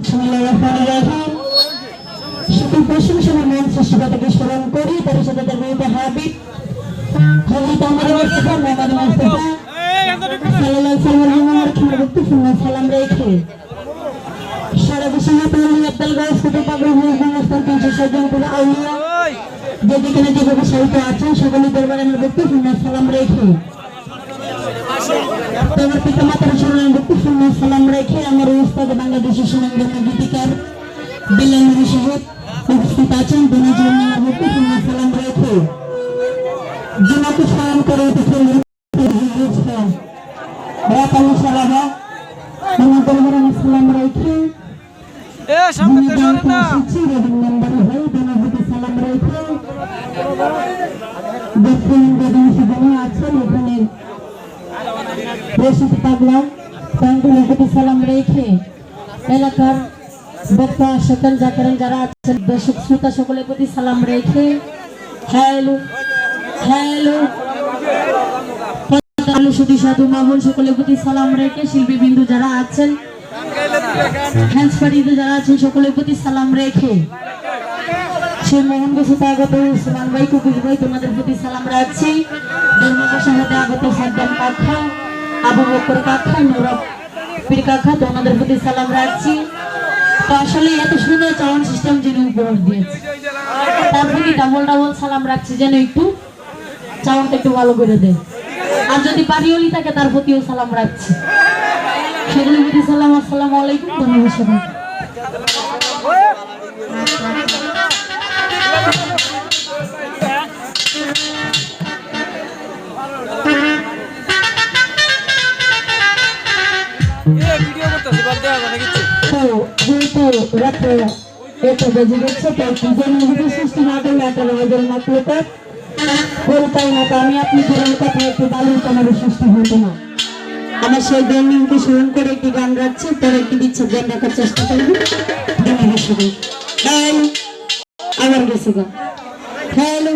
বিসমিল্লাহির সকল প্রশংসা মহান সৃষ্টিকর্তাকে স্মরণ করি, তার সাথে তার নবী হাবিব হযরত মুহাম্মদ মুস্তাফা সাল্লাল্লাহু আলাইহি ওয়াসাল্লাম সালাম রেখে সারা বিশ্বে পৌঁছে আব্দুল গায়েস কত পাগল হয়ে সমস্ত 300 জন করে আউলিয়া যেখানে যেভাবে সাহিত্য আছেন সকলের দরবারে আমার বক্তব্য সালাম রেখে তোমার পিতা মাতার চরণে বক্তব্য সালাম রেখে আমার উস্তাদ বাংলাদেশের সুনামধন্য গীতিকার বিল্লাল নবী সাহেব উপস্থিত আছেন, দুনিয়া জন্য বক্তব্য সালাম রেখে জিনাকে স্মরণ করে উঠেছেন রাকাল সালাবা আমার দরবারে সালাম রেখে সালাম রেখে দক্ষিণ জন্য আছেন এখানে প্রসিদ্ধ পাগলা তাঙ্গুলের সালাম রেখে এলাকার বক্তা সকল জাকারান যারা আছেন দর্শক শ্রোতা সকলের প্রতি সালাম রেখে হ্যালো হ্যালো সুধী সাধু মামুন সকলের প্রতি সালাম রেখে শিল্পী বিন্দু যারা আছেন হ্যান্স পার্টিতে যারা আছেন সকলের প্রতি সালাম রেখে সে মোহন বসুতে আগত উসমান ভাই কুকুর ভাই তোমাদের প্রতি সালাম রাখছি। ধর্মপ্রসাদে আগত সাদ্দাম কাকা আবু বকর কাকা নৌরব পীর কাকা তোমাদের প্রতি সালাম রাখছি। তো আসলে এত সুন্দর চাউন সিস্টেম যিনি উপহার দিয়েছে তার প্রতি ডাবল ডাবল সালাম রাখছি, যেন একটু চাউনটা একটু ভালো করে দেয়, আর যদি পারিওলি থাকে তার প্রতিও সালাম রাখছি। সেগুলোর প্রতি সালাম। আসসালামু আলাইকুম। ধন্যবাদ সবাই। রাত্রে এটা বেজে গেছে, সৃষ্টি না করলে একটা আমাদের মাত্রতা বলতাই না, তো আমি আপনি জীবনের কথা একটু বালুর তোমাদের সৃষ্টি হতো না। আমার সেই দৈনিককে স্মরণ করে একটি গান রাখছি, পরে একটি বিচ্ছেদ গান রাখার চেষ্টা করবো। আবার গেছে গান হ্যালো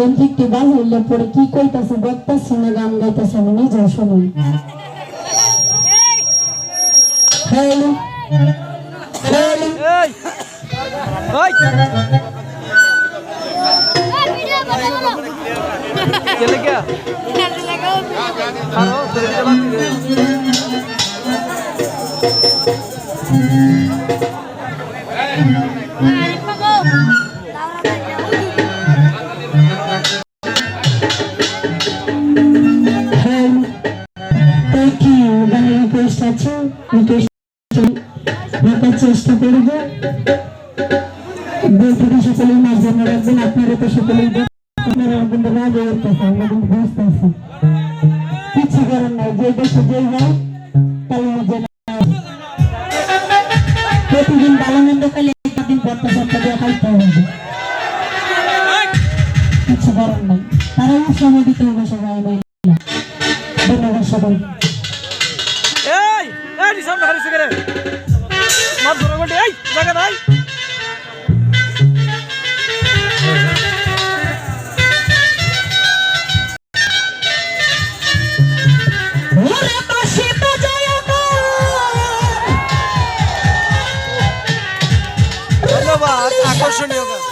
যন্ত্রিকটি বাজাইলে পরে কি কইতাছে বক্তাছে না গান গাইতাছে আমি নিজেও শুনি। হ্যালো হ্যালো চেষ্টা করব বইটি সকলেই মাঝে জন্য রাখবেন। আপনারা তো সকলেই আপনারা কিন্তু রাগ করতেছে, আমরা কিন্তু বুঝতেছি কিছু করার নাই, যে দেশে যেই হয় তাই প্রতিদিন ভালো মন্দ খাইলে একদিন পড়তে পড়তে দিয়ে খাইতে হবে, কিছু করার নাই। তারাও সময় দিতে হবে সবাই মিলে। ধন্যবাদ সবাই। ধন্যবাদ, আকর্ষণীয় গান।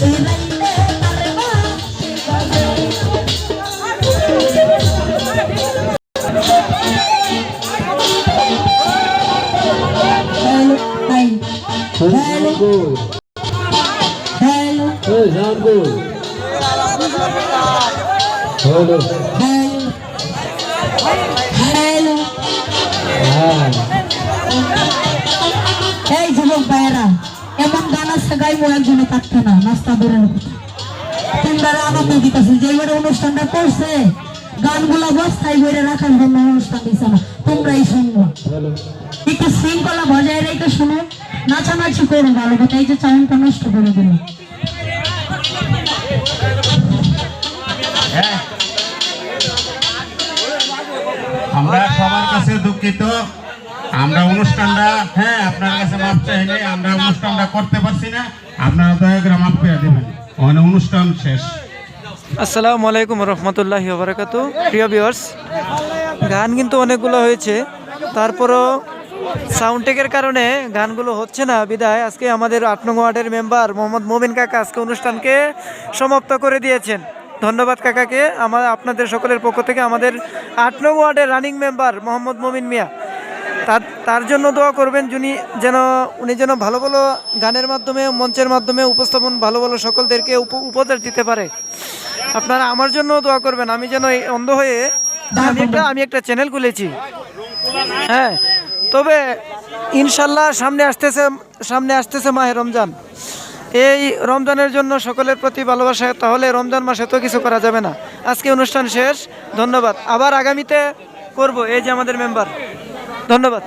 এই রাইতে তারে বাঁশি বাজে। Hello hi hello hello hello hello. এই যুবক ভাইয়েরা, এমন গান আছে গাইবো একজনে থাকতো না, নাস্তা বেরোনো কথা। তোমরা আনন্দ দিতেছে যে এবারে অনুষ্ঠানটা করছে, গানগুলা বস্তায় বেড়ে রাখার জন্য অনুষ্ঠান দিচ্ছে না, তোমরাই শুনবো। একটু শৃঙ্খলা বজায় রেখে শুনো, নাচানাচি করো ভালো কথা, এই যে চাউনটা নষ্ট করে দিল। আমরা সবার কাছে দুঃখিত, আমরা অনুষ্ঠানটা আপনার কাছে মাপ চাইলে আমরা অনুষ্ঠানটা করতে পারছি না, আপনারা দয়া করে মাপ করে দেবেন। মানে অনুষ্ঠান শেষ। আসসালামু আলাইকুম রহমতুল্লাহি ওয়া বারাকাতুহু। প্রিয় ভিউয়ার্স, গান কিন্তু অনেকগুলো হয়েছে, তারপরও সাউন্ড টেকের কারণে গানগুলো হচ্ছে না বিদায় আজকে আমাদের ৮ নং ওয়ার্ডের মেম্বার মোহাম্মদ মমিন কাকা আজকে অনুষ্ঠানকে সমাপ্ত করে দিয়েছেন। ধন্যবাদ কাকাকে। আপনাদের সকলের পক্ষ থেকে আমাদের ৮ নং ওয়ার্ডের রানিং মেম্বার মোহাম্মদ মমিন মিয়া, তার জন্য দোয়া করবেন উনি যেন ভালো ভালো গানের মাধ্যমে, মঞ্চের মাধ্যমে উপস্থাপন ভালো ভালো সকলদেরকে উপদেশ দিতে পারে। আপনারা আমার জন্য দোয়া করবেন, আমি যেন এই অন্ধ হয়ে আমি একটা চ্যানেল খুলেছি। তবে ইনশাল্লাহ সামনে আসতেছে মাহে রমজান। এই রমজানের জন্য সকলের প্রতি ভালোবাসা, তাহলে রমজান মাসে তো কিছু করা যাবে না। আজকে অনুষ্ঠান শেষ, ধন্যবাদ। আবার আগামীতে করব, এই যে আমাদের মেম্বার। ধন্যবাদ।